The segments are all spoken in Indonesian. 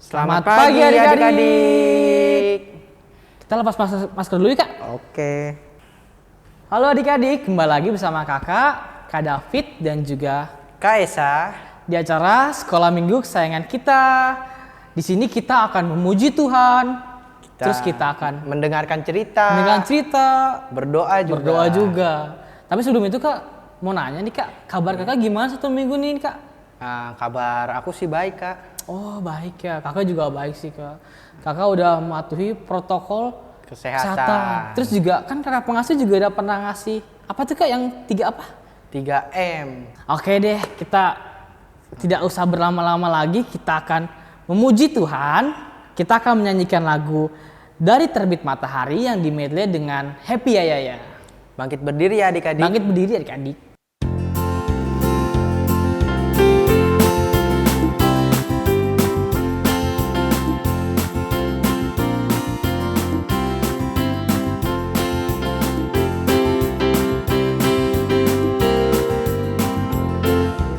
Selamat pagi adik-adik. Kita lepas masker dulu ya kak. Oke. Halo adik-adik, kembali lagi bersama kakak, Kak David dan juga Kak Esa. di acara Sekolah Minggu kesayangan kita. Di sini kita akan memuji Tuhan. Terus kita akan mendengarkan cerita. Berdoa juga. Tapi sebelum itu kak, mau nanya nih kak, kabar kakak gimana satu minggu nih kak? Kabar aku sih baik kak. Oh baik ya, kakak juga baik sih kak. Kakak udah mematuhi protokol Kesehatan. Terus juga kan kakak pengasuh juga udah pernah ngasih apa tuh kak yang 3 apa? 3M. Oke deh, kita tidak usah berlama-lama lagi, kita akan memuji Tuhan. Kita akan menyanyikan lagu Dari Terbit Matahari yang dimedley dengan Happy Ya Ya Ya. Bangkit berdiri ya adik-adik. Bangkit berdiri adik-adik.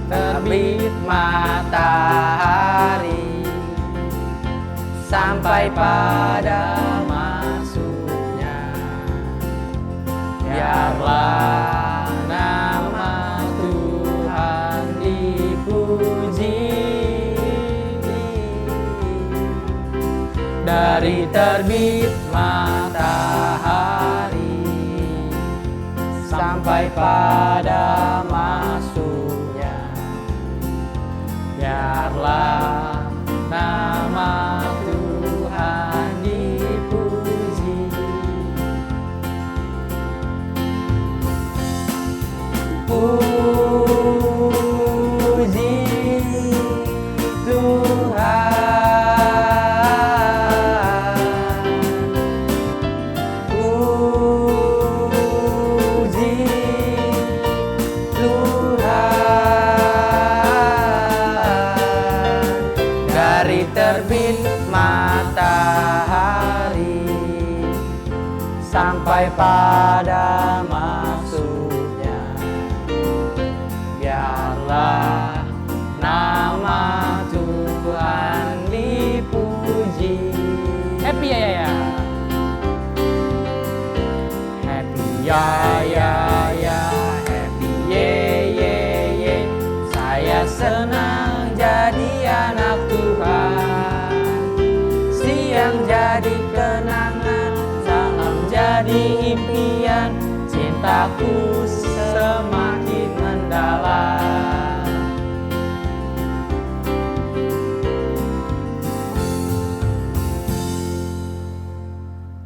Terbit matahari sampai pada masuknya, biarlah nama Tuhan dipuji. Dari terbit matahari sampai pada masuknya, biarlah nama Tuhan dipuji. Puji Tuhan. Puji Tuhan. Dari terbit matahari sampai pada masuknya, biarlah nama Tuhan dipuji. Happy Ya Ya Ya. Happy ya ya ya, happy ye ye ye. Saya senang jadi anak Tuhan. Siang jadi kenangan, malam jadi impian. Cintaku semakin mendalam.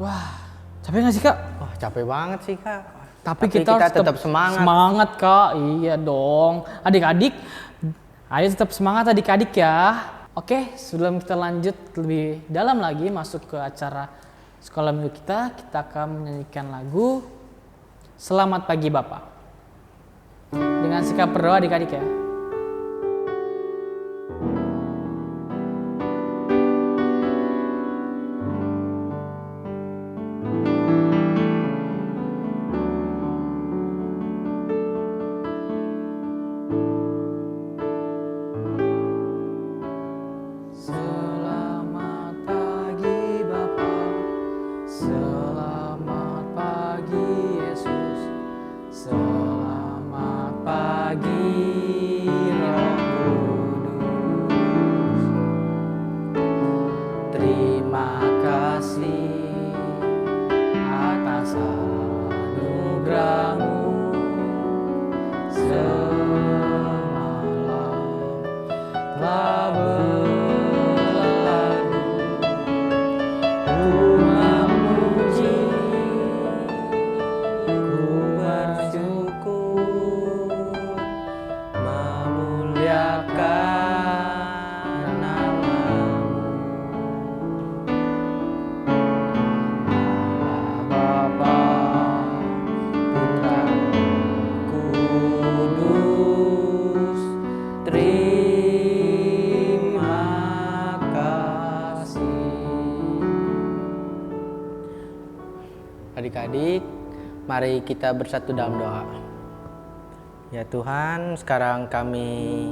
Wah, capek gak sih kak? Wah capek banget sih kak. Tapi kita harus tetap semangat. Semangat kak, iya dong. Adik-adik, ayo tetap semangat adik-adik ya. Oke, sebelum kita lanjut lebih dalam lagi masuk ke acara sekolah minggu kita akan menyanyikan lagu Selamat Pagi Bapak. Dengan sikap berdoa adik-adik ya. Selamat pagi Bapa, selamat pagi Yesus, selamat pagi Roh Kudus. Terima kasih atas anugerah-Mu semalam telah berlalu. Ku memuji, ku bersyukur, memuliakan nama-Mu. Allah Bapa, Putra, Kudus, terima kasih. Adik-adik, mari kita bersatu dalam doa. Ya Tuhan, sekarang kami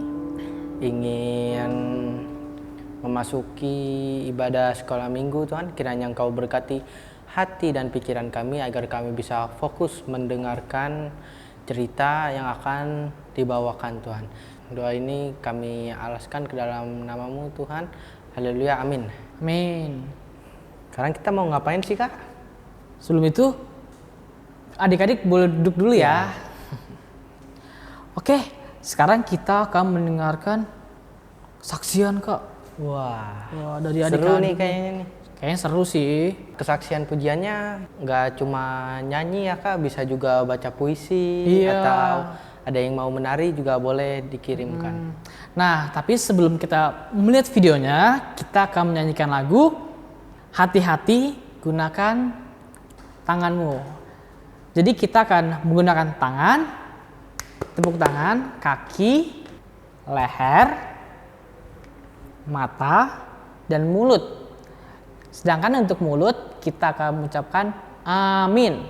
ingin memasuki ibadah sekolah minggu Tuhan. Kiranya Engkau berkati hati dan pikiran kami agar kami bisa fokus mendengarkan cerita yang akan dibawakan Tuhan. Doa ini kami alaskan ke dalam nama-Mu Tuhan. Haleluya, amin. Amin. Sekarang kita mau ngapain sih Kak? Sebelum itu, adik-adik boleh duduk dulu ya. Oke, sekarang kita akan mendengarkan kesaksian Kak. Wah, Dari seru adik-adik. nih kayaknya nih. Kayaknya seru sih. Kesaksian pujiannya nggak cuma nyanyi ya Kak, bisa juga baca puisi Iya. atau ada yang mau menari juga boleh dikirimkan. Nah, tapi sebelum kita melihat videonya, kita akan menyanyikan lagu Hati-hati Gunakan Tanganmu. Jadi kita akan menggunakan tangan, tepuk tangan, kaki, leher, mata, dan mulut. Sedangkan untuk mulut kita akan mengucapkan amin.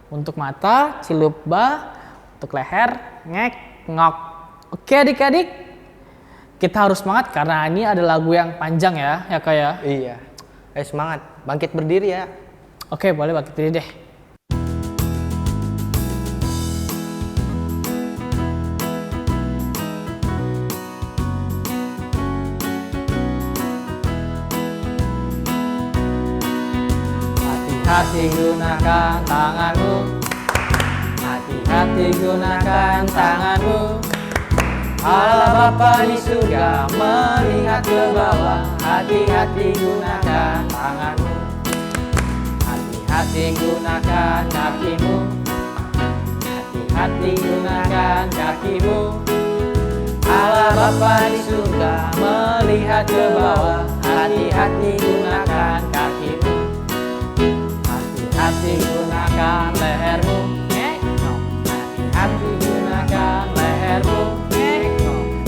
Untuk mata, cilup ba. Untuk leher, ngek, ngok. Oke adik-adik, kita harus semangat karena ini ada lagu yang panjang ya Kak ya. Iya. Semangat, bangkit berdiri ya. Oke, boleh bangkit diri deh. Hati-hati gunakan tanganmu. Hati-hati gunakan tanganmu. Allah Bapa di surga melihat ke bawah. Hati-hati gunakan tanganmu. Hati-hati gunakan kakimu. Hati-hati gunakan kakimu. Allah Bapa di surga melihat ke bawah. Hati-hati gunakan kakimu. Hati-hati gunakan lehermu. Hati-hati gunakan lehermu.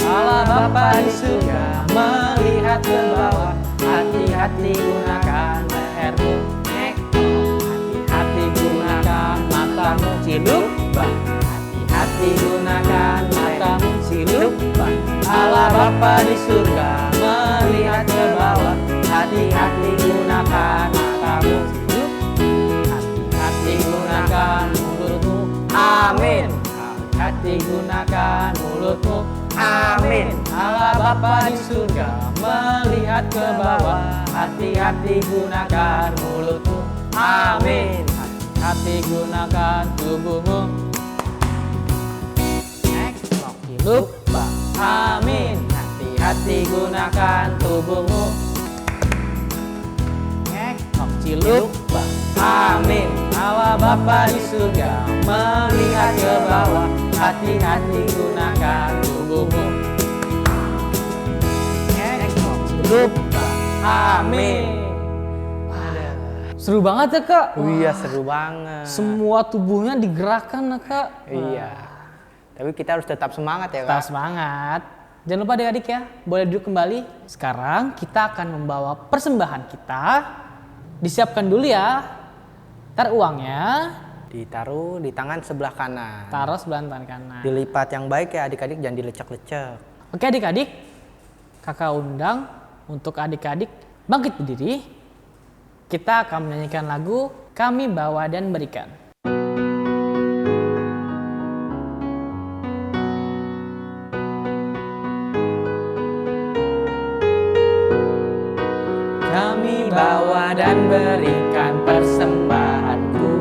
Allah Bapa di surga melihat ke bawah. Hati-hati gunakan lehermu. Hati-hati gunakan matamu. Cilup ba. Hati-hati gunakan matamu. Cilup ba. Allah Bapa di surga melihat ke bawah. Hati-hati gunakan matamu. Cilup. Hati-hati gunakan mulutmu. Amin. Hati-hati gunakan mulutmu. Amin. Allah Bapa di surga melihat ke bawah. Hati-hati gunakan mulutmu. Amin. Hati-hati gunakan tubuhmu. Lupa. Amin. Hati-hati gunakan tubuhmu. Lupa. Amin. Allah Bapa di surga melihat ke bawah. Hati-hati gunakan tubuhmu. Lupa. Amin. Seru banget ya Kak. Iya, seru banget. Semua tubuhnya digerakkan ya Kak. Iya. Tapi kita harus tetap semangat ya Kak. Tetap semangat. Jangan lupa adik-adik ya, boleh duduk kembali. Sekarang kita akan membawa persembahan kita. Disiapkan dulu ya. Ntar uangnya Ditaruh di tangan sebelah kanan. taruh sebelah tangan kanan. Dilipat yang baik ya adik-adik, jangan dilecek-lecek. Oke adik-adik, kakak undang untuk adik-adik bangkit berdiri. Kita akan menyanyikan lagu Kami Bawa dan Berikan. Kami bawa dan berikan persembahanku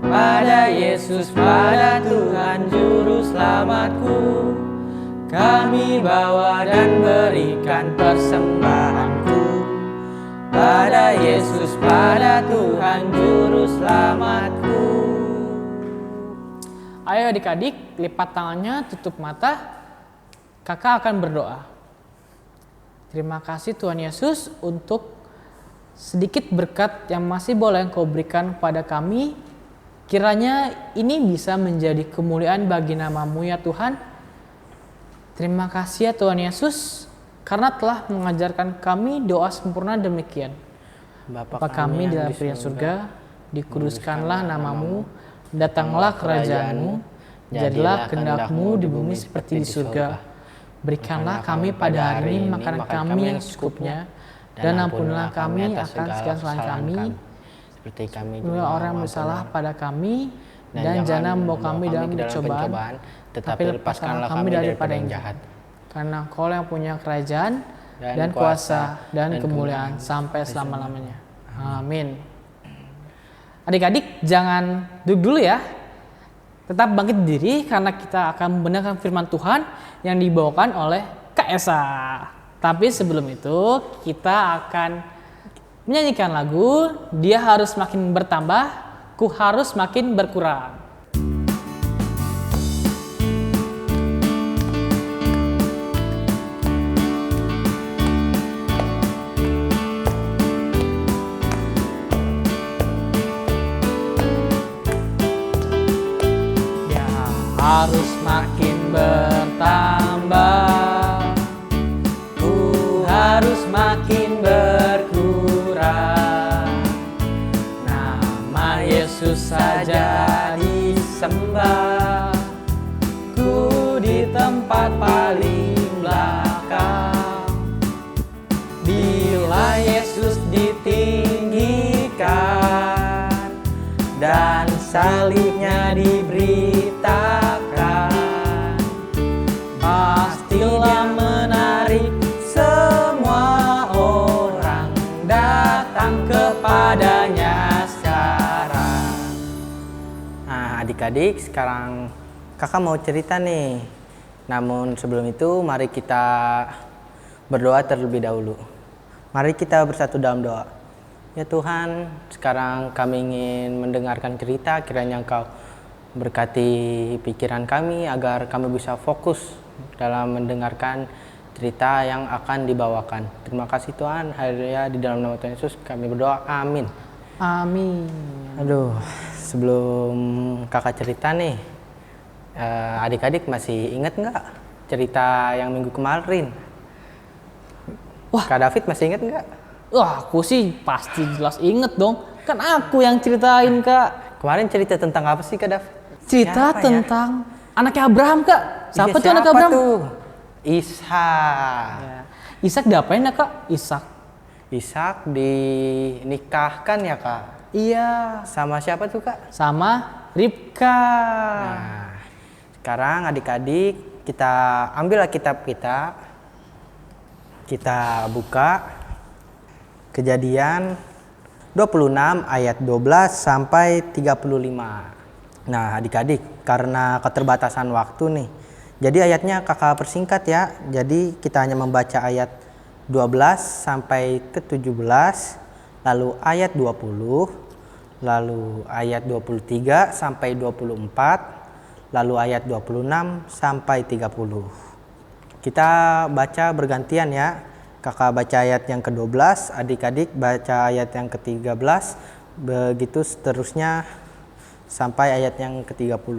pada Yesus, pada Tuhan Juru Selamatku. Kami bawa dan berikan persembahanku pada Yesus, pada Tuhan Juru Selamatku. Ayo adik-adik, lipat tangannya, tutup mata. Kakak akan berdoa. Terima kasih Tuhan Yesus untuk sedikit berkat yang masih boleh Engkau berikan kepada kami. Kiranya ini bisa menjadi kemuliaan bagi nama-Mu ya Tuhan. Terima kasih ya Tuhan Yesus karena telah mengajarkan kami doa sempurna demikian. Bapa kami di dalam surga, dikuduskanlah nama-Mu, datanglah kerajaan-Mu, jadilah kehendak-Mu di bumi seperti di surga. Berikanlah kami pada hari ini makanan kami yang secukupnya, dan ampunilah kami akan segala kesalahan kami, seperti kami juga orang yang bersalah pada kami, dan jangan membawa kami dalam pencobaan, tetapi lepaskanlah kami daripada yang jahat. Karena Engkau yang punya kerajaan dan kuasa dan kemuliaan sampai selama-lamanya. Amin. Adik-adik jangan duduk dulu ya. Tetap bangkit diri karena kita akan mendengarkan firman Tuhan yang dibawakan oleh Kak Esa. Tapi sebelum itu kita akan menyanyikan lagu Dia Harus Makin Bertambah, Ku Harus Makin Berkurang. Harus makin bertambah, ku harus makin berkurang. Nama Yesus saja disembah, ku di tempat paling belakang. Bila Yesus ditinggikan dan salibnya diberitakan, pastilah menarik semua orang datang kepadanya sekarang. Nah, adik-adik, sekarang kakak mau cerita nih. Namun sebelum itu, mari kita berdoa terlebih dahulu. Mari kita bersatu dalam doa. Ya Tuhan, sekarang kami ingin mendengarkan cerita, kiranya Engkau berkati pikiran kami agar kami bisa fokus dalam mendengarkan cerita yang akan dibawakan. Terima kasih Tuhan, haleluya, di dalam nama Tuhan Yesus kami berdoa, amin. Amin. Aduh, sebelum kakak cerita nih, adik-adik masih ingat nggak cerita yang minggu kemarin? Wah, Kak David masih ingat nggak? Wah, aku sih pasti jelas inget dong. Kan aku yang ceritain, Kak. Kemarin cerita tentang apa sih Kak David? Cerita Siapa tentang anaknya Abraham, Kak. Siapa Iya, tuh anak Abraham? Tuh? Ishak. Ya. Ishak diapain ya, Kak? Ishak dinikahkan ya Kak? Iya. Sama siapa tuh Kak? Sama Ribka. Nah, sekarang adik-adik kita ambillah kitab kita buka Kejadian 26 ayat 12 sampai 35. Nah adik-adik, karena keterbatasan waktu nih, jadi ayatnya kakak persingkat ya. Jadi kita hanya membaca ayat 12 sampai ke 17, lalu ayat 20, lalu ayat 23 sampai 24, lalu ayat 26 sampai 30. Kita baca bergantian ya. Kakak baca ayat yang ke-12, adik-adik baca ayat yang ke-13, begitu seterusnya sampai ayat yang ke-30.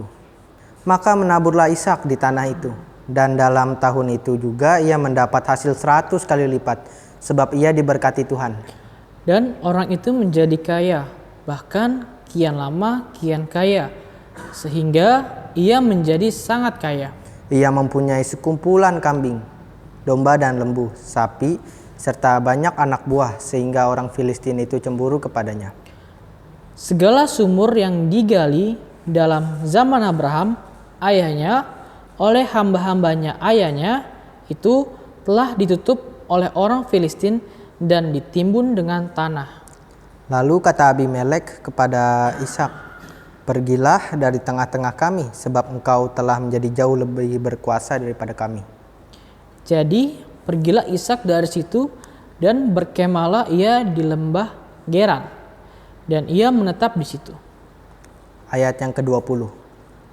Maka menaburlah Ishak di tanah itu, dan dalam tahun itu juga ia mendapat hasil 100 kali lipat, sebab ia diberkati Tuhan. Dan orang itu menjadi kaya, bahkan kian lama kian kaya, sehingga ia menjadi sangat kaya. Ia mempunyai sekumpulan kambing, domba dan lembu, sapi, serta banyak anak buah, sehingga orang Filistin itu cemburu kepadanya. Segala sumur yang digali dalam zaman Abraham, ayahnya, oleh hamba-hambanya ayahnya, itu telah ditutup oleh orang Filistin dan ditimbun dengan tanah. Lalu kata Abimelek kepada Ishak, "Pergilah dari tengah-tengah kami, sebab engkau telah menjadi jauh lebih berkuasa daripada kami." Jadi pergilah Ishak dari situ dan berkemahlah ia di lembah Gerar, dan ia menetap di situ. Ayat yang ke-20.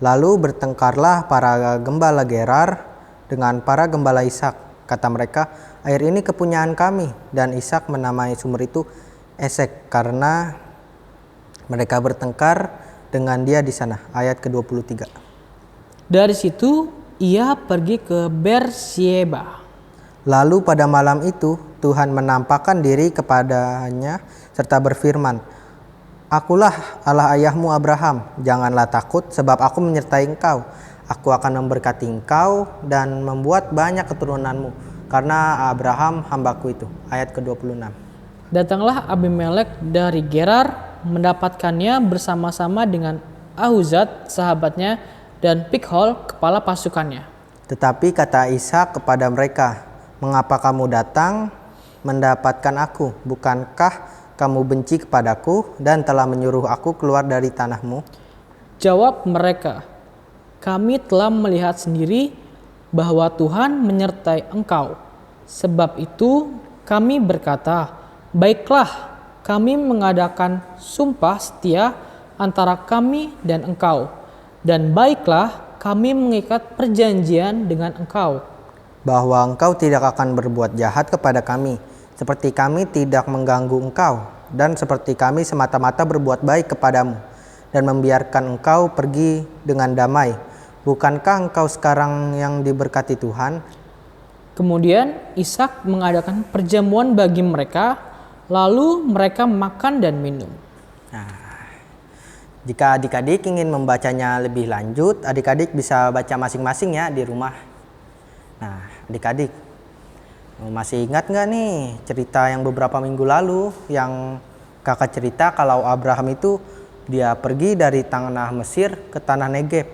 Lalu bertengkarlah para gembala Gerar dengan para gembala Ishak. Kata mereka, "Air ini kepunyaan kami." Dan Ishak menamai sumur itu Esek karena mereka bertengkar dengan dia di sana. Ayat ke-23. Dari situ ia pergi ke Beersheba. Lalu pada malam itu Tuhan menampakkan diri kepadanya serta berfirman, "Akulah Allah ayahmu Abraham, janganlah takut sebab aku menyertai engkau. Aku akan memberkati engkau dan membuat banyak keturunanmu karena Abraham hambaku itu. Ayat ke-26. Datanglah Abimelek dari Gerar, mendapatkannya bersama-sama dengan Ahuzat sahabatnya dan Pikhol kepala pasukannya. Tetapi kata Ishak kepada mereka, "Mengapa kamu datang mendapatkan aku? Bukankah kamu benci kepadaku dan telah menyuruh aku keluar dari tanahmu?" Jawab mereka, "Kami telah melihat sendiri bahwa Tuhan menyertai engkau. Sebab itu kami berkata, baiklah, kami mengadakan sumpah setia antara kami dan engkau. Dan baiklah, kami mengikat perjanjian dengan engkau. Bahwa engkau tidak akan berbuat jahat kepada kami, seperti kami tidak mengganggu engkau, dan seperti kami semata-mata berbuat baik kepadamu, dan membiarkan engkau pergi dengan damai. Bukankah engkau sekarang yang diberkati Tuhan?" Kemudian Ishak mengadakan perjamuan bagi mereka, lalu mereka makan dan minum. Jika adik-adik ingin membacanya lebih lanjut, adik-adik bisa baca masing-masing ya di rumah. Nah, adik-adik masih ingat nggak nih cerita yang beberapa minggu lalu yang kakak cerita kalau Abraham itu dia pergi dari tanah Mesir ke tanah Negeb.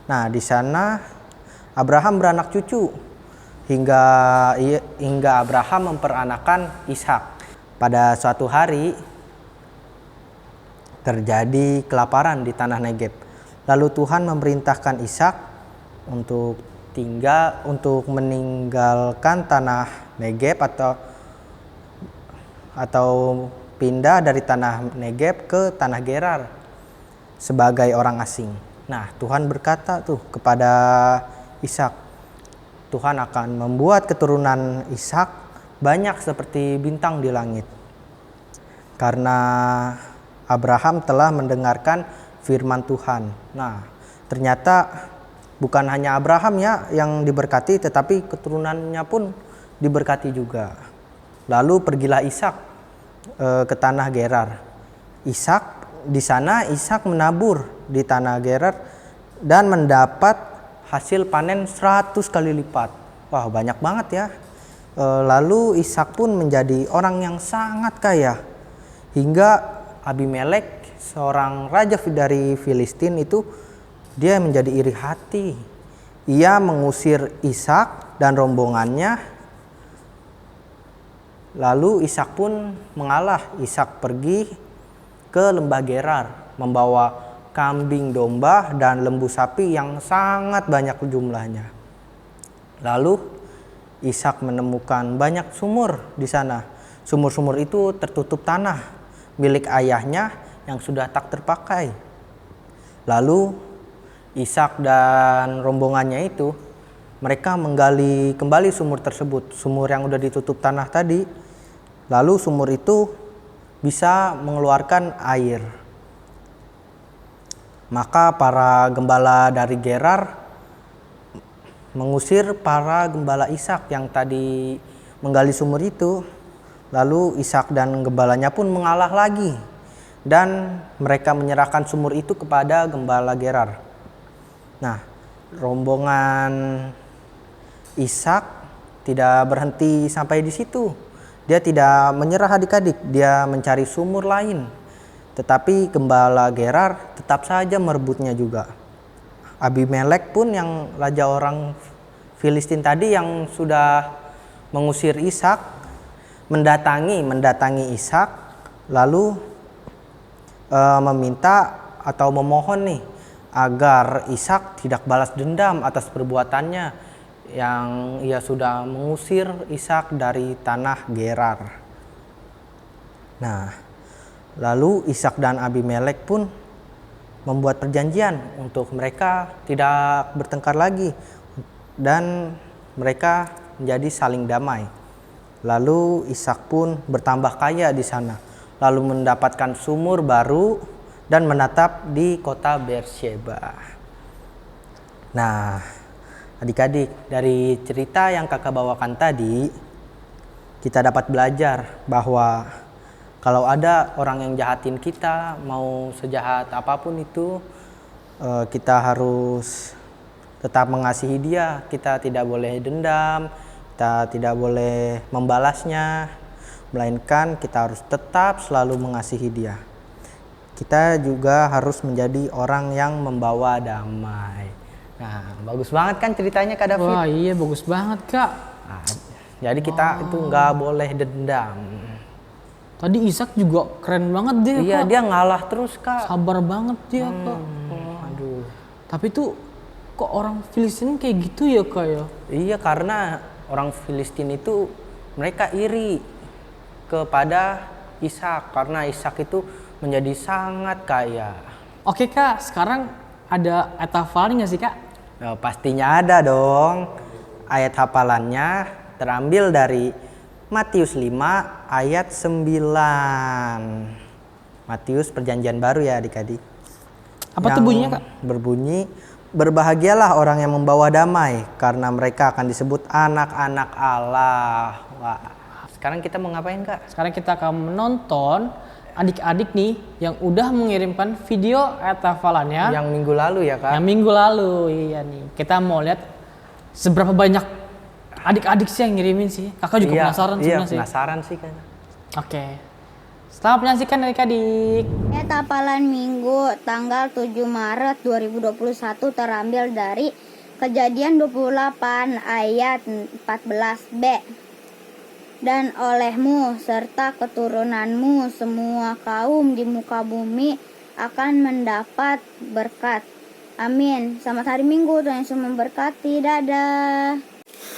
Nah, di sana Abraham beranak cucu hingga Abraham memperanakan Ishak. Pada suatu hari terjadi kelaparan di tanah Negeb. Lalu Tuhan memerintahkan Ishak untuk meninggalkan tanah Negeb atau pindah dari tanah Negeb ke tanah Gerar sebagai orang asing. Nah, Tuhan berkata tuh kepada Ishak, Tuhan akan membuat keturunan Ishak banyak seperti bintang di langit. Karena Abraham telah mendengarkan firman Tuhan. Nah, ternyata bukan hanya Abraham ya yang diberkati, tetapi keturunannya pun diberkati juga. Lalu pergilah Ishak ke tanah Gerar. Di sana Ishak menabur di tanah Gerar dan mendapat hasil panen 100 kali lipat. Wah, banyak banget ya. Lalu Ishak pun menjadi orang yang sangat kaya. Hingga Abimelek, seorang raja dari Filistin itu, dia menjadi iri hati. Ia mengusir Ishak dan rombongannya. Lalu Ishak pun mengalah. Ishak pergi ke lembah Gerar membawa kambing domba dan lembu sapi yang sangat banyak jumlahnya. Lalu Ishak menemukan banyak sumur di sana. Sumur-sumur itu tertutup tanah milik ayahnya yang sudah tak terpakai. Lalu Ishak dan rombongannya itu mereka menggali kembali sumur tersebut, sumur yang udah ditutup tanah tadi. Lalu sumur itu bisa mengeluarkan air. Maka para gembala dari Gerar mengusir para gembala Ishak yang tadi menggali sumur itu. Lalu Ishak dan gembalanya pun mengalah lagi dan mereka menyerahkan sumur itu kepada gembala Gerar. Nah, rombongan Ishak tidak berhenti sampai di situ. Dia tidak menyerah adik-adik, dia mencari sumur lain. Tetapi gembala Gerar tetap saja merebutnya juga. Abimelek pun yang raja orang Filistin tadi yang sudah mengusir Ishak mendatangi Ishak lalu meminta atau memohon nih agar Ishak tidak balas dendam atas perbuatannya yang ia sudah mengusir Ishak dari tanah Gerar. Nah, lalu Ishak dan Abimelek pun membuat perjanjian untuk mereka tidak bertengkar lagi dan mereka menjadi saling damai. Lalu Ishak pun bertambah kaya di sana, lalu mendapatkan sumur baru dan menetap di kota Beersheba. Nah, adik-adik, dari cerita yang kakak bawakan tadi, kita dapat belajar bahwa kalau ada orang yang jahatin kita, mau sejahat apapun itu, kita harus tetap mengasihi dia. Kita tidak boleh dendam, kita tidak boleh membalasnya, melainkan kita harus tetap selalu mengasihi dia. Kita juga harus menjadi orang yang membawa damai. Nah, bagus banget kan ceritanya Kak David? Wah iya bagus banget Kak. Nah, jadi kita itu nggak boleh dendam. Tadi Ishak juga keren banget dia Iya, Kak. dia ngalah terus Kak. Sabar banget dia Kak. Aduh. Tapi tuh kok orang Filistin kayak gitu ya Kak ya? Iya, karena orang Filistin itu mereka iri kepada Ishak karena Ishak itu menjadi sangat kaya. Oke Kak, sekarang ada ayat hafalan nggak sih Kak? Nah, pastinya ada dong. Ayat hafalannya terambil dari Matius 5 ayat 9. Matius perjanjian baru ya adik-adik. Apa tuh bunyinya Kak? Berbunyi, berbahagialah orang yang membawa damai karena mereka akan disebut anak-anak Allah. Wah, sekarang kita mau ngapain Kak? Sekarang kita akan menonton adik-adik nih yang udah mengirimkan video ayat hafalannya Yang minggu lalu ya Kak? yang minggu lalu. Iya nih, kita mau lihat seberapa banyak adik-adik sih yang ngirimin sih. Kakak juga penasaran Iya, sebenarnya sih. penasaran sih Kak. Oke. Selamat menyaksikan adik-adik. Ayat hafalan Minggu tanggal 7 Maret 2021 terambil dari Kejadian 28 ayat 14b. Dan olehmu serta keturunanmu semua kaum di muka bumi akan mendapat berkat. Amin. Selamat hari Minggu, Tuhan Yesus memberkati. Dadah.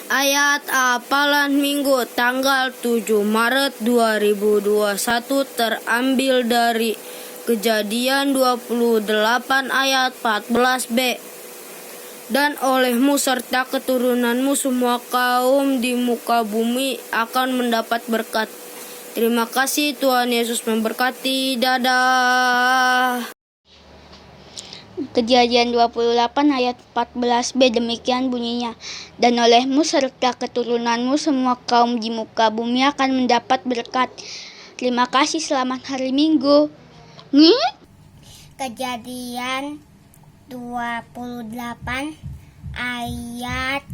Ayat hafalan Minggu tanggal 7 Maret 2021 terambil dari Kejadian 28 ayat 14b. Dan olehmu serta keturunanmu semua kaum di muka bumi akan mendapat berkat. Terima kasih, Tuhan Yesus memberkati. Dadah. Kejadian 28 ayat 14b demikian bunyinya. Dan olehmu serta keturunanmu semua kaum di muka bumi akan mendapat berkat. Terima kasih, selamat hari Minggu. Kejadian 28 ayat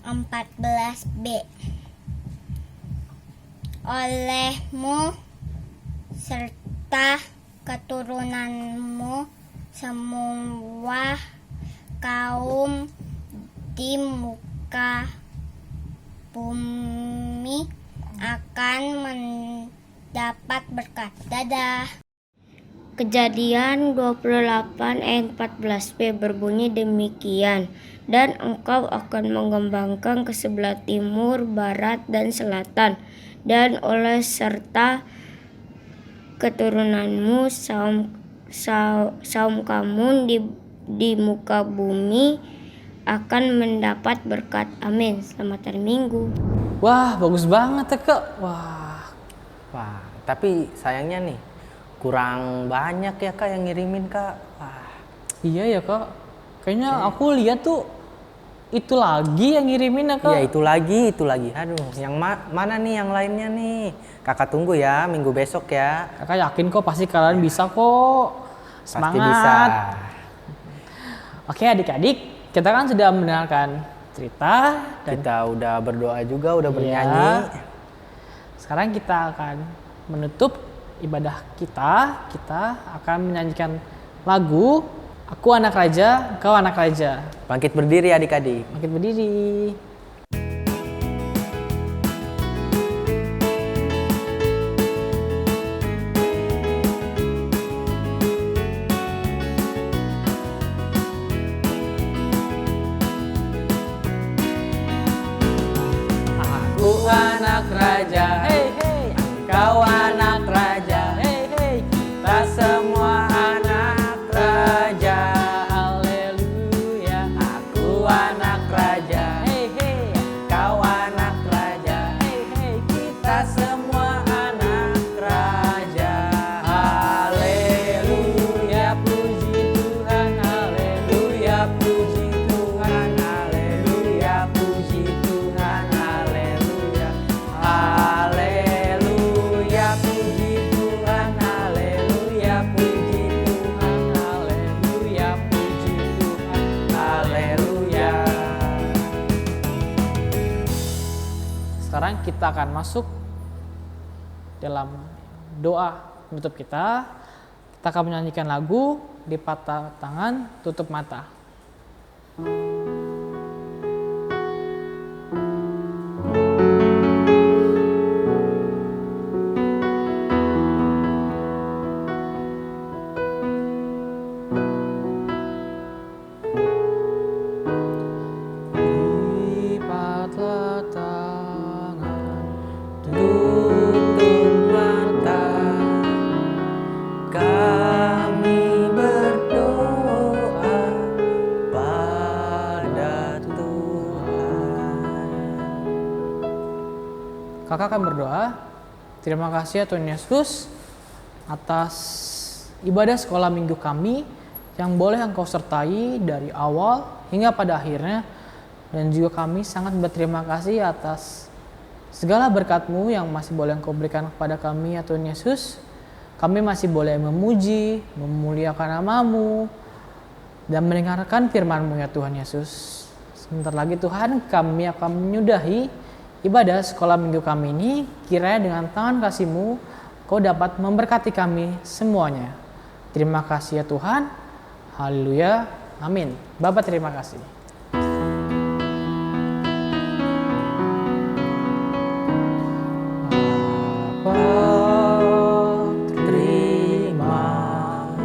14b. Olehmu serta keturunanmu semua kaum di muka bumi akan mendapat berkat. Dadah. Kejadian 28 ayat 14b berbunyi demikian. Dan engkau akan mengembangkan ke sebelah timur, barat, dan selatan. Dan oleh serta keturunanmu saum kamu di muka bumi akan mendapat berkat. Amin. Selamat hari Minggu. Wah, bagus banget ya Kak. Wah, Tapi sayangnya nih kurang banyak ya Kak yang ngirimin Kak. Wah. iya ya Kak. Kayaknya aku lihat tuh itu lagi yang ngirimin ya Kak. Iya, itu lagi. Aduh, yang mana nih yang lainnya nih? Kakak tunggu ya minggu besok ya. Kakak yakin kok pasti kalian bisa kok. Semangat. Pasti bisa. Oke adik-adik, kita kan sudah mendengarkan cerita dan Kita udah berdoa juga, udah bernyanyi. sekarang kita akan menutup ibadah kita. Kita akan menyanyikan lagu Aku Anak Raja, Kau Anak Raja. Bangkit berdiri adik-adik. Bangkit berdiri. Aku anak raja, hey hey. Engkau anak raja, hey hey. Kita semua anak raja, haleluya. Aku anak raja, hey hey. Engkau anak raja, hey hey. Kita semua anak raja, haleluya. Puji Tuhan, haleluya. Puji Tuhan, haleluya. Puji Tuhan, haleluya. Haleluya. Sekarang kita akan masuk dalam doa penutup kita. Kita akan menyanyikan lagu Lipat Tangan, Tutup Mata. Lipatlah tangan, Tutup mata, kami berdoa pada Tuhan. Kakak akan berdoa. Terima kasih ya Tuhan Yesus atas ibadah sekolah minggu kami yang boleh Engkau sertai dari awal hingga pada akhirnya. Dan juga kami sangat berterima kasih atas segala berkat-Mu yang masih boleh Engkau berikan kepada kami ya Tuhan Yesus. Kami masih boleh memuji, memuliakan nama-Mu, dan mendengarkan firman-Mu ya Tuhan Yesus. Sebentar lagi Tuhan kami akan menyudahi ibadah sekolah minggu kami ini. Kiranya dengan tangan kasih-Mu Kau dapat memberkati kami semuanya. Terima kasih ya Tuhan. Haleluya. Amin. Bapa terima kasih. Terima kasih Bapa, terima kasih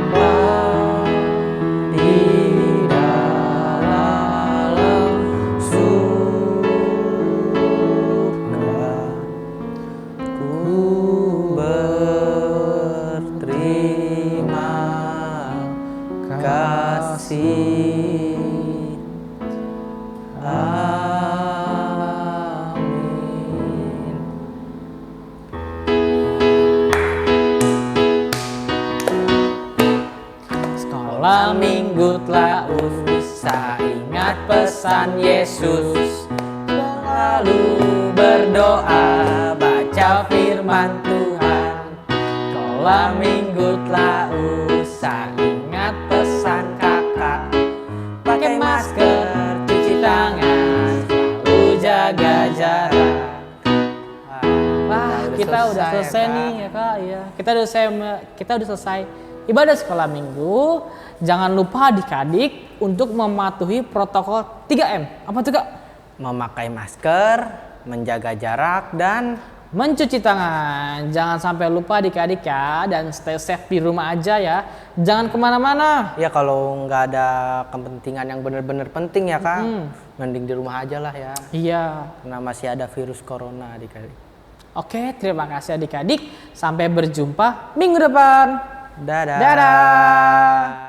Bapa di dalam surga. Ku berterima kasih. Amin. Sekolah minggu telah usai, ingat pesan Yesus. Selalu berdoa, baca firman Tuhan. Sekolah minggu telah usai, ingat pesan kakak. Pakai masker, cuci tangan, selalu jaga jarak. Wah, kita udah selesai nih ya Kak. Ya. Kita udah selesai ibadah sekolah minggu. Jangan lupa adik-adik untuk mematuhi protokol 3M. Apa tuh Kak? Memakai masker, menjaga jarak, dan Mencuci tangan. Jangan sampai lupa adik-adik ya. Dan stay safe di rumah aja ya. Jangan kemana-mana. ya kalau nggak ada kepentingan yang benar-benar penting ya Kak, mending di rumah aja lah ya. Iya. Karena masih ada virus corona adik-adik. Oke, terima kasih adik-adik. Sampai berjumpa minggu depan. Dadah. Dadah.